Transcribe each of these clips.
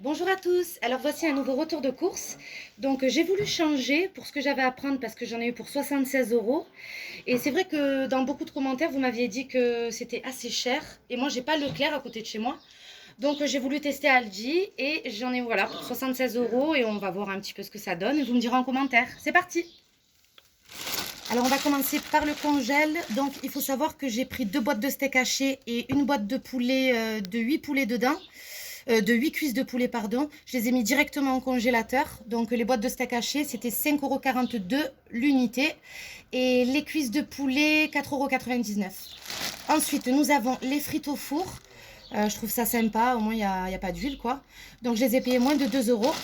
Bonjour à tous, alors voici un nouveau retour de course. Donc j'ai voulu changer pour ce que j'avais à prendre parce que j'en ai eu pour 76 euros. Et c'est vrai que dans beaucoup de commentaires, vous m'aviez dit que c'était assez cher. Et moi, j'ai pas Leclerc à côté de chez moi. Donc j'ai voulu tester Aldi et j'en ai voilà pour 76 euros et on va voir un petit peu ce que ça donne. Et vous me direz en commentaire. C'est parti! Alors on va commencer par le congèle. Donc il faut savoir que j'ai pris 2 boîtes de steak haché et une boîte de poulet, de 8 poulets dedans. De 8 cuisses de poulet, pardon. Je les ai mis directement au congélateur. Donc les boîtes de steak haché, c'était 5,42 € l'unité. Et les cuisses de poulet, 4,99 €. Ensuite, nous avons les frites au four. Je trouve ça sympa, au moins il n'y a pas d'huile, quoi. Donc je les ai payées moins de 2 €.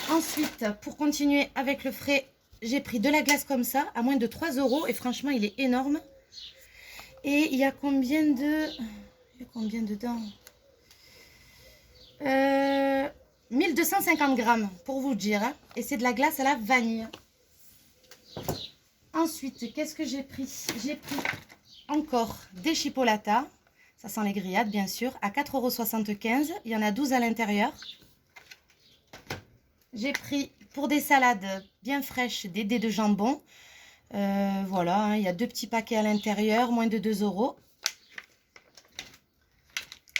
Ensuite, pour continuer avec le frais, j'ai pris de la glace comme ça, à moins de 3 € et franchement, il est énorme. Et il y a combien de... Il y a combien dedans 1250 grammes, pour vous dire. Hein. Et c'est de la glace à la vanille. Ensuite, qu'est-ce que j'ai pris? J'ai pris encore des chipolatas. Ça sent les grillades, bien sûr, à 4,75 €. Il y en a 12 à l'intérieur. J'ai pris pour des salades bien fraîches des dés de jambon. Voilà, hein, il y a 2 petits paquets à l'intérieur, moins de 2 €.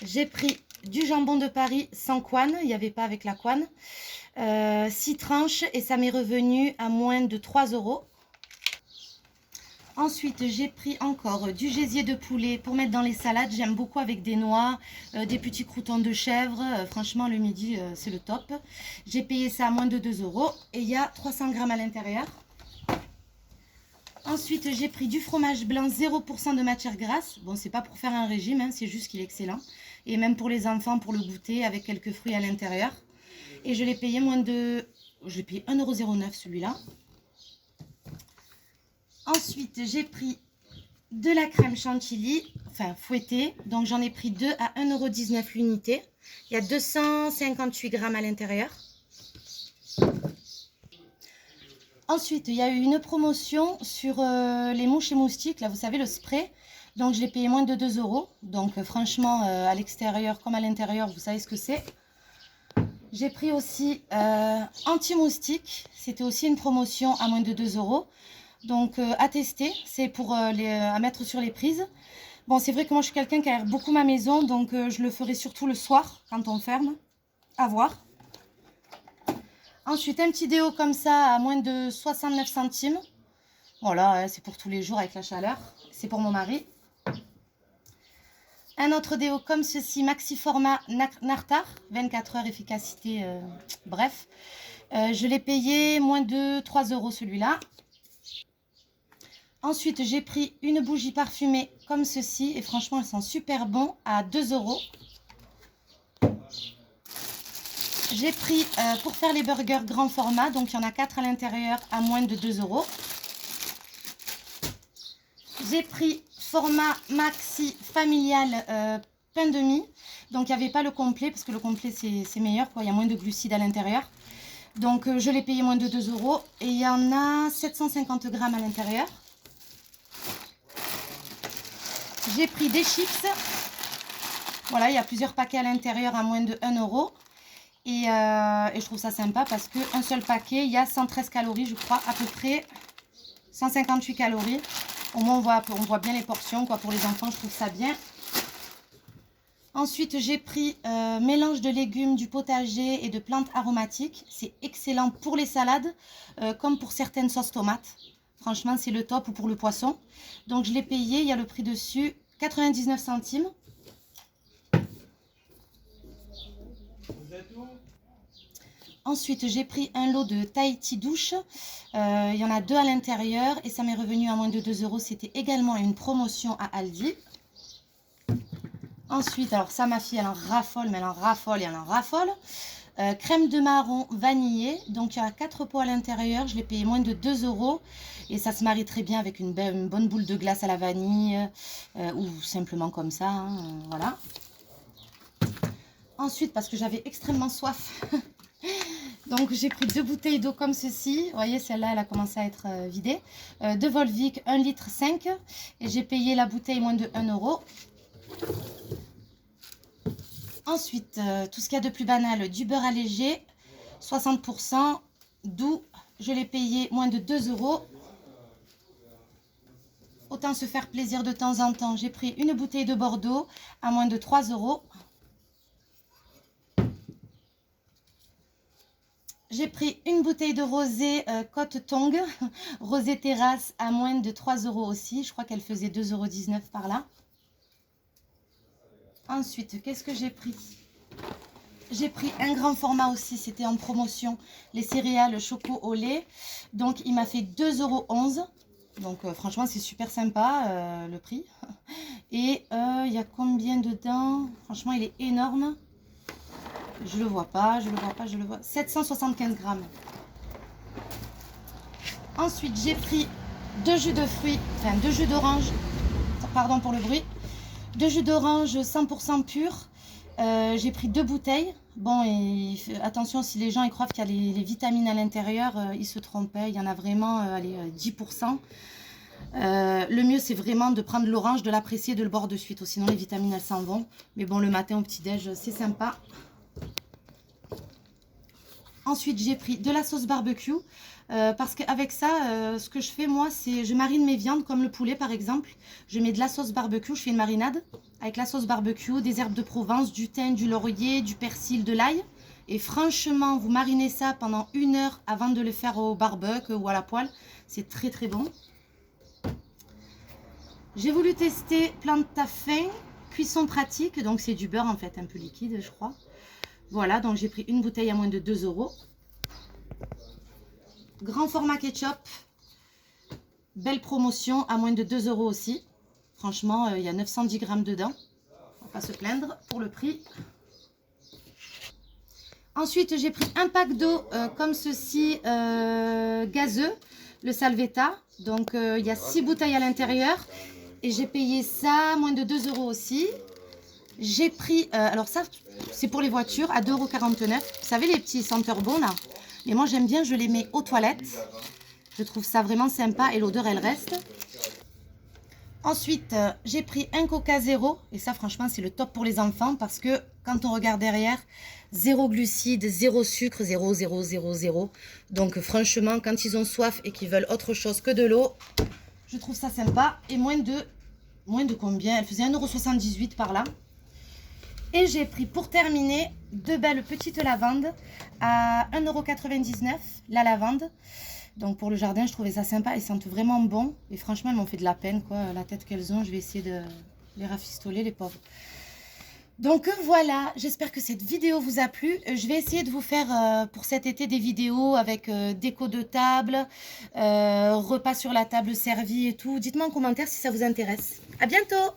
J'ai pris du jambon de Paris sans couenne, il n'y avait pas avec la couenne. 6 tranches et ça m'est revenu à moins de 3 €. Ensuite, j'ai pris encore du gésier de poulet pour mettre dans les salades. J'aime beaucoup avec des noix, des petits croûtons de chèvre. Franchement, le midi, c'est le top. J'ai payé ça à moins de 2 € et il y a 300 grammes à l'intérieur. Ensuite, j'ai pris du fromage blanc 0% de matière grasse. Bon, c'est pas pour faire un régime, hein, c'est juste qu'il est excellent. Et même pour les enfants, pour le goûter, avec quelques fruits à l'intérieur. Et je l'ai payé moins de... Je l'ai payé 1,09 € celui-là. Ensuite, j'ai pris de la crème chantilly, enfin fouettée. Donc, j'en ai pris 2 à 1,19 € l'unité. Il y a 258 grammes à l'intérieur. Ensuite, il y a eu une promotion sur les mouches et moustiques. Là, vous savez, le spray. Donc, je l'ai payé moins de 2 €. Donc, franchement, à l'extérieur comme à l'intérieur, vous savez ce que c'est. J'ai pris aussi anti-moustique. C'était aussi une promotion à moins de 2 €. Donc à tester, c'est pour à mettre sur les prises. Bon, c'est vrai que moi je suis quelqu'un qui aère beaucoup ma maison, donc je le ferai surtout le soir quand on ferme. À voir. Ensuite, un petit déo comme ça à moins de 69 centimes. Voilà, c'est pour tous les jours avec la chaleur. C'est pour mon mari. Un autre déo comme ceci, maxi format Nartar, 24 heures efficacité, bref. Je l'ai payé moins de 3 € celui-là. Ensuite, j'ai pris une bougie parfumée comme ceci. Et franchement, elles sont super bonnes à 2 €. J'ai pris pour faire les burgers grand format. Donc, il y en a 4 à l'intérieur à moins de 2 €. J'ai pris format maxi familial pain de mie. Donc, il n'y avait pas le complet parce que le complet, c'est meilleur, quoi. Il y a moins de glucides à l'intérieur. Donc, je l'ai payé moins de 2 €. Et il y en a 750 grammes à l'intérieur. J'ai pris des chips. Voilà, il y a plusieurs paquets à l'intérieur à moins de 1 €. Et je trouve ça sympa parce qu'un seul paquet, il y a 113 calories, je crois, à peu près 158 calories. Au moins, on voit bien les portions, quoi. Pour les enfants, je trouve ça bien. Ensuite, j'ai pris mélange de légumes, du potager et de plantes aromatiques. C'est excellent pour les salades, comme pour certaines sauces tomates. Franchement, c'est le top, ou pour le poisson. Donc, je l'ai payé, il y a le prix dessus, 99 centimes. Ensuite, j'ai pris un lot de Tahiti douche. Il y en a 2 à l'intérieur et ça m'est revenu à moins de 2 €. C'était également une promotion à Aldi. Ensuite, alors ça, ma fille, elle en raffole, mais elle en raffole et elle en raffole. Crème de marron vanillée. Donc, il y a 4 pots à l'intérieur. Je l'ai payé moins de 2 €. Et ça se marie très bien avec une bonne boule de glace à la vanille. Ou simplement comme ça. Hein, voilà. Ensuite, parce que j'avais extrêmement soif... Donc j'ai pris 2 bouteilles d'eau comme ceci. Vous voyez, celle-là, elle a commencé à être vidée. De Volvic, 1,5 litre. Et j'ai payé la bouteille moins de 1 €. Ensuite, tout ce qu'il y a de plus banal, du beurre allégé, 60%, d'où je l'ai payé moins de 2 euros. Autant se faire plaisir de temps en temps. J'ai pris une bouteille de Bordeaux à moins de 3 euros. J'ai pris une bouteille de rosé Côte Tongue, rosé terrasse à moins de 3 euros aussi. Je crois qu'elle faisait 2,19 € par là. Ensuite, qu'est-ce que j'ai pris? J'ai pris un grand format aussi, c'était en promotion, les céréales choco au lait. Donc, il m'a fait 2,11 €. Donc, franchement, c'est super sympa, le prix. Et il y a combien dedans? Franchement, il est énorme. Je le vois pas, je le vois pas, je le vois. 775 grammes. Ensuite, j'ai pris 2 jus de fruits, enfin 2 jus d'orange. Pardon pour le bruit. 2 jus d'orange 100% pur. J'ai pris 2 bouteilles. Bon, et attention, si les gens ils croient qu'il y a les vitamines à l'intérieur, ils se trompaient. Il y en a vraiment allez, 10%. Le mieux, c'est vraiment de prendre l'orange, de l'apprécier, de le boire de suite. Sinon, les vitamines, elles s'en vont. Mais bon, le matin au petit-déj, c'est sympa. Ensuite, j'ai pris de la sauce barbecue. Parce qu'avec ça, ce que je fais, moi, c'est je marine mes viandes comme le poulet, par exemple. Je mets de la sauce barbecue, je fais une marinade avec la sauce barbecue, des herbes de Provence, du thym, du laurier, du persil, de l'ail. Et franchement, vous marinez ça pendant 1 heure avant de le faire au barbecue ou à la poêle. C'est très, très bon. J'ai voulu tester Plantafin, cuisson pratique. Donc, c'est du beurre, en fait, un peu liquide, je crois. Voilà, donc j'ai pris une bouteille à moins de 2 euros. Grand format ketchup. Belle promotion à moins de 2 euros aussi. Franchement, il y a 910 grammes dedans. On va pas se plaindre pour le prix. Ensuite, j'ai pris un pack d'eau comme ceci, gazeux, le Salvetta. Donc, il y a 6 bouteilles à l'intérieur. Et j'ai payé ça moins de 2 euros aussi. J'ai pris, alors ça, c'est pour les voitures, à 2,49 €. Vous savez, les petits senteurs bons là. Et moi, j'aime bien, je les mets aux toilettes. Je trouve ça vraiment sympa et l'odeur, elle reste. Ensuite, j'ai pris un Coca Zéro. Et ça, franchement, c'est le top pour les enfants parce que quand on regarde derrière, 0 glucides, 0 sucre, 0, 0, 0, 0. Donc, franchement, quand ils ont soif et qu'ils veulent autre chose que de l'eau, je trouve ça sympa. Et moins de combien? Elle faisait 1,78 € par là. Et j'ai pris pour terminer 2 belles petites lavandes à 1,99 €, la lavande. Donc pour le jardin, je trouvais ça sympa. Elles sentent vraiment bon. Et franchement, elles m'ont fait de la peine, quoi. La tête qu'elles ont, je vais essayer de les rafistoler, les pauvres. Donc voilà, j'espère que cette vidéo vous a plu. Je vais essayer de vous faire pour cet été des vidéos avec déco de table, repas sur la table servi et tout. Dites-moi en commentaire si ça vous intéresse. À bientôt!